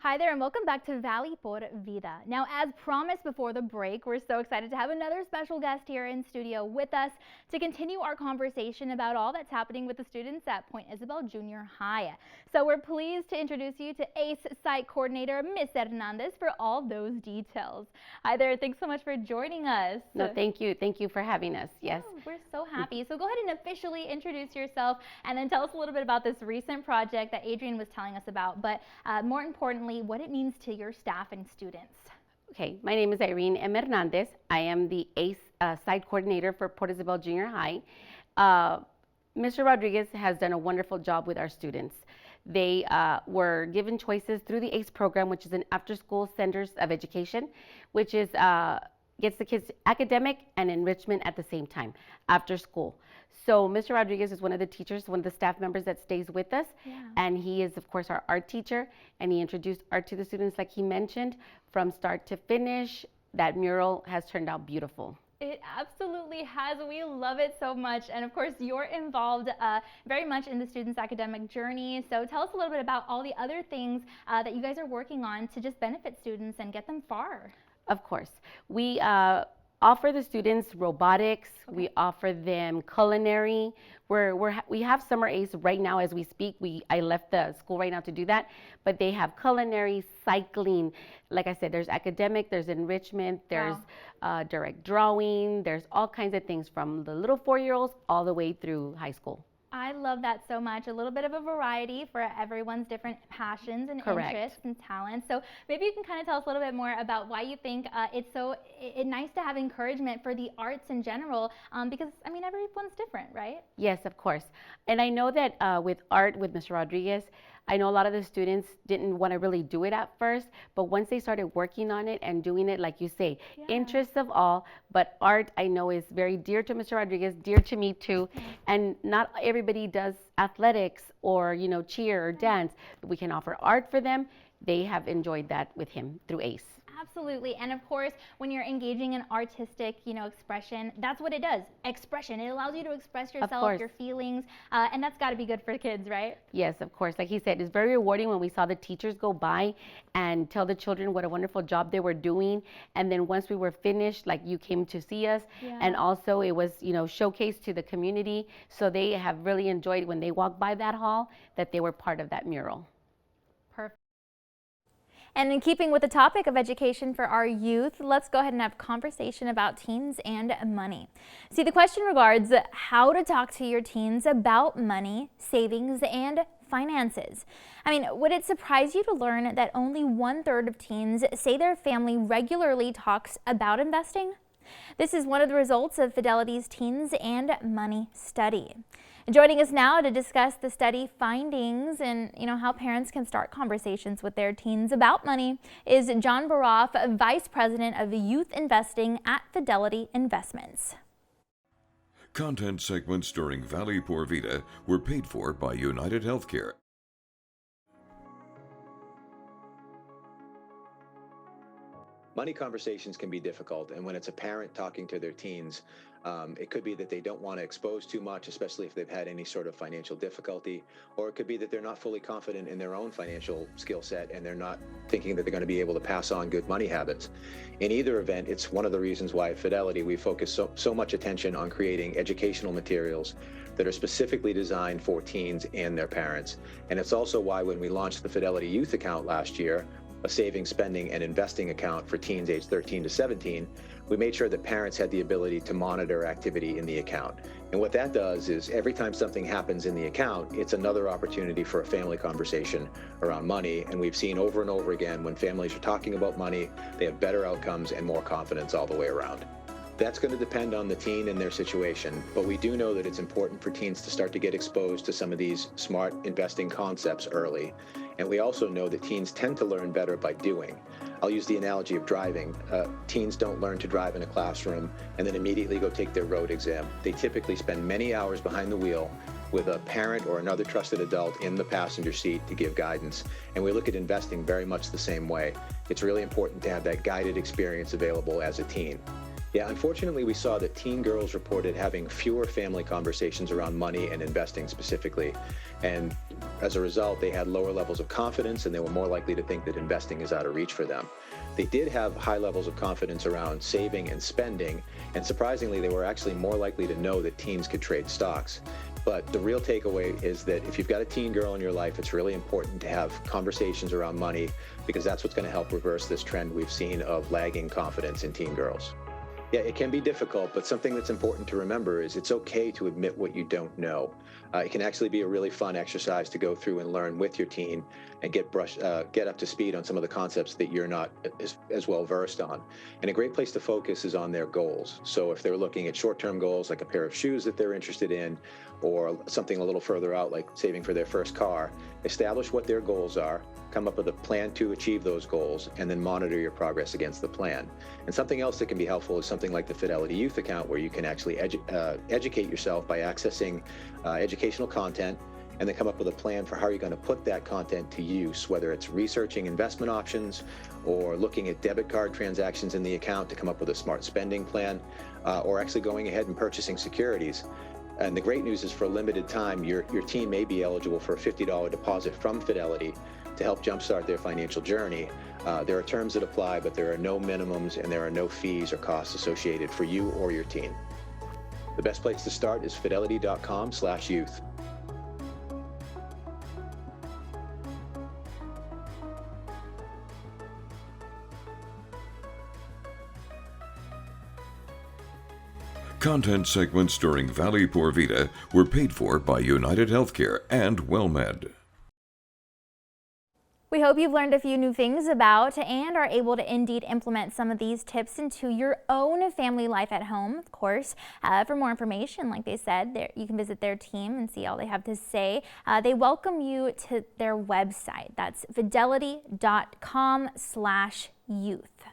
Hi there and welcome back to Valley por Vida. Now, as promised before the break, we're so excited to have another special guest here in studio with us to continue our conversation about all that's happening with the students at Point Isabel Junior High. So we're pleased to introduce you to ACE Site Coordinator, Ms. Hernandez, for all those details. Hi there, thanks so much for joining us. No, thank you. Thank you for having us. Yes. Oh, we're so happy. So go ahead and officially introduce yourself and then tell us a little bit about this recent project that Adrian was telling us about, but more importantly, what it means to your staff and students. Okay, my name is Irene M. Hernandez. I am the ACE Site Coordinator for Port Isabel Junior High. Mr. Rodriguez has done a wonderful job with our students. They were given choices through the ACE program, which is an after-school centers of education, which is gets the kids academic and enrichment at the same time after school. So Mr. Rodriguez is one of the teachers, one of the staff members that stays with us. Yeah. And he is, of course, our art teacher. And he introduced art to the students, like he mentioned, from start to finish. That mural has turned out beautiful. It absolutely has. We love it so much. And of course, you're involved very much in the students' academic journey. So tell us a little bit about all the other things that you guys are working on to just benefit students and get them far. Of course. We offer the students robotics. Okay. We offer them culinary. We have summer ACE right now as we speak. I left the school right now to do that, but they have culinary, cycling. Like I said, there's academic, there's enrichment, there's direct drawing, there's all kinds of things from the little 4-year-olds all the way through high school. I love that so much. A little bit of a variety for everyone's different passions and Correct. Interests and talents. So maybe you can kind of tell us a little bit more about why you think it's so nice to have encouragement for the arts in general, because, I mean, everyone's different, right? Yes, of course. And I know that with art, with Mr. Rodriguez, I know a lot of the students didn't want to really do it at first, but once they started working on it and doing it, like you say, yeah. Interests of all, but art I know is very dear to Mr. Rodriguez, dear to me too, and not everybody does athletics or, you know, cheer or dance. We can offer art for them. They have enjoyed that with him through ACE. Absolutely. And of course, when you're engaging in artistic, expression, that's what it does. Expression. It allows you to express yourself, your feelings, and that's got to be good for kids, right? Yes, of course. Like he said, it's very rewarding when we saw the teachers go by and tell the children what a wonderful job they were doing. And then once we were finished, like you came to see us, and also it was, showcased to the community. So they have really enjoyed when they walk by that hall that they were part of that mural. Perfect. And in keeping with the topic of education for our youth, let's go ahead and have a conversation about teens and money. See, the question regards how to talk to your teens about money, savings, and finances. I mean, would it surprise you to learn that only 1/3 of teens say their family regularly talks about investing? This is one of the results of Fidelity's Teens and Money study. And joining us now to discuss the study findings and how parents can start conversations with their teens about money is John Baroff, Vice President of Youth Investing at Fidelity Investments. Content segments during Valley por Vida were paid for by United Healthcare. Money conversations can be difficult, and when it's a parent talking to their teens, it could be that they don't want to expose too much, especially if they've had any sort of financial difficulty, or it could be that they're not fully confident in their own financial skill set and they're not thinking that they're going to be able to pass on good money habits. In either event, it's one of the reasons why at Fidelity we focus so much attention on creating educational materials that are specifically designed for teens and their parents. And it's also why when we launched the Fidelity Youth Account last year, a saving, spending, and investing account for teens aged 13 to 17, we made sure that parents had the ability to monitor activity in the account. And what that does is every time something happens in the account, it's another opportunity for a family conversation around money. And we've seen over and over again, when families are talking about money, they have better outcomes and more confidence all the way around. That's going to depend on the teen and their situation, but we do know that it's important for teens to start to get exposed to some of these smart investing concepts early. And we also know that teens tend to learn better by doing. I'll use the analogy of driving. Teens don't learn to drive in a classroom and then immediately go take their road exam. They typically spend many hours behind the wheel with a parent or another trusted adult in the passenger seat to give guidance. And we look at investing very much the same way. It's really important to have that guided experience available as a teen. Yeah, unfortunately, we saw that teen girls reported having fewer family conversations around money and investing specifically. And as a result, they had lower levels of confidence and they were more likely to think that investing is out of reach for them. They did have high levels of confidence around saving and spending, and surprisingly, they were actually more likely to know that teens could trade stocks. But the real takeaway is that if you've got a teen girl in your life, it's really important to have conversations around money, because that's what's going to help reverse this trend we've seen of lagging confidence in teen girls. Yeah, it can be difficult, but something that's important to remember is it's okay to admit what you don't know. It can actually be a really fun exercise to go through and learn with your teen and get up to speed on some of the concepts that you're not as well versed on. And a great place to focus is on their goals. So if they're looking at short-term goals like a pair of shoes that they're interested in, or something a little further out like saving for their first car, establish what their goals are, come up with a plan to achieve those goals, and then monitor your progress against the plan. And something else that can be helpful is something like the Fidelity Youth account, where you can actually educate yourself by accessing educational content, and then come up with a plan for how you're going to put that content to use, whether it's researching investment options or looking at debit card transactions in the account to come up with a smart spending plan, or actually going ahead and purchasing securities. And the great news is, for a limited time, your teen may be eligible for a $50 deposit from Fidelity to help jumpstart their financial journey. There are terms that apply, but there are no minimums and there are no fees or costs associated for you or your teen. The best place to start is fidelity.com/youth. Content segments during Valley Por Vida were paid for by United Healthcare and WellMed. We hope you've learned a few new things about and are able to indeed implement some of these tips into your own family life at home, of course. For more information, like they said, you can visit their team and see all they have to say. They welcome you to their website. That's fidelity.com/youth.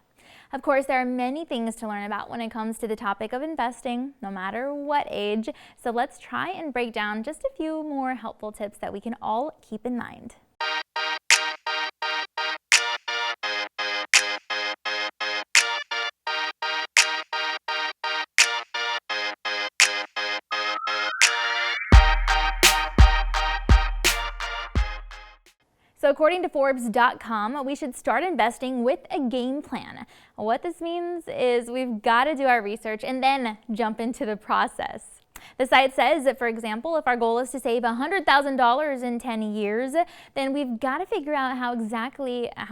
Of course, there are many things to learn about when it comes to the topic of investing, no matter what age. So let's try and break down just a few more helpful tips that we can all keep in mind. So according to Forbes.com, we should start investing with a game plan. What this means is we've got to do our research and then jump into the process. The site says that, for example, if our goal is to save $100,000 in 10 years, then we've got to figure out how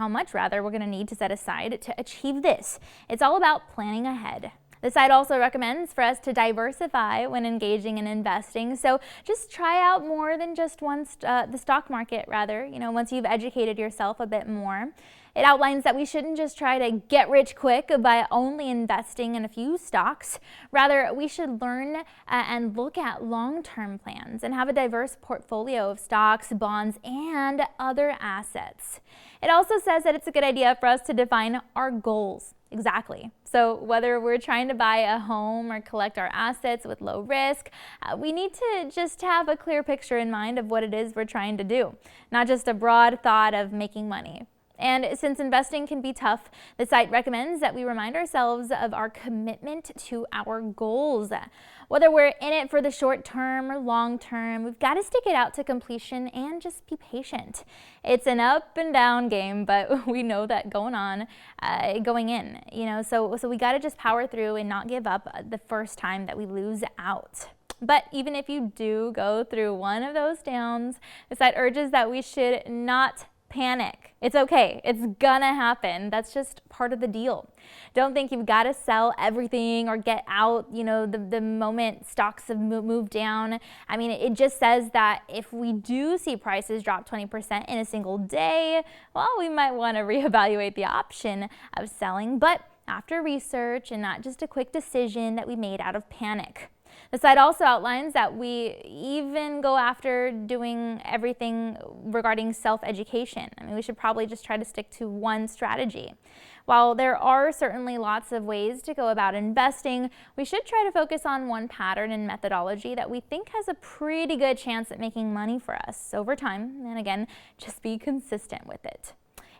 much we're going to need to set aside to achieve this. It's all about planning ahead. The site also recommends for us to diversify when engaging in investing. So just try out more than just the stock market, rather, once you've educated yourself a bit more. It outlines that we shouldn't just try to get rich quick by only investing in a few stocks. Rather, we should learn and look at long-term plans and have a diverse portfolio of stocks, bonds, and other assets. It also says that it's a good idea for us to define our goals. Exactly. So whether we're trying to buy a home or collect our assets with low risk, we need to just have a clear picture in mind of what it is we're trying to do, not just a broad thought of making money. And since investing can be tough, the site recommends that we remind ourselves of our commitment to our goals. Whether we're in it for the short term or long term, we've got to stick it out to completion and just be patient. It's an up and down game, but we know that going in, so we got to just power through and not give up the first time that we lose out. But even if you do go through one of those downs, the site urges that we should not panic. It's okay. It's gonna happen. That's just part of the deal. Don't think you've got to sell everything or get out, the moment stocks have moved down. I mean, it just says that if we do see prices drop 20% in a single day, well, we might want to reevaluate the option of selling, but after research and not just a quick decision that we made out of panic. The site also outlines that we even go after doing everything regarding self-education. I mean, we should probably just try to stick to one strategy. While there are certainly lots of ways to go about investing, we should try to focus on one pattern and methodology that we think has a pretty good chance at making money for us over time, and again, just be consistent with it.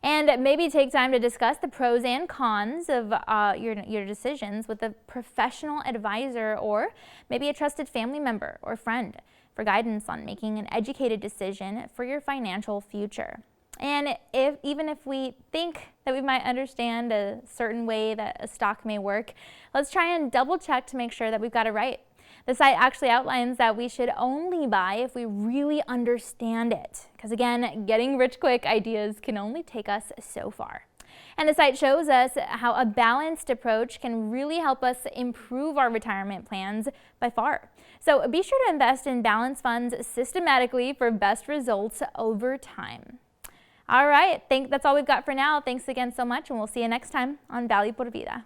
And maybe take time to discuss the pros and cons of your decisions with a professional advisor or maybe a trusted family member or friend for guidance on making an educated decision for your financial future. And even if we think that we might understand a certain way that a stock may work, let's try and double check to make sure that we've got it right. The site actually outlines that we should only buy if we really understand it. Because again, getting rich quick ideas can only take us so far. And the site shows us how a balanced approach can really help us improve our retirement plans by far. So be sure to invest in balanced funds systematically for best results over time. All right, that's all we've got for now. Thanks again so much, and we'll see you next time on Value por Vida.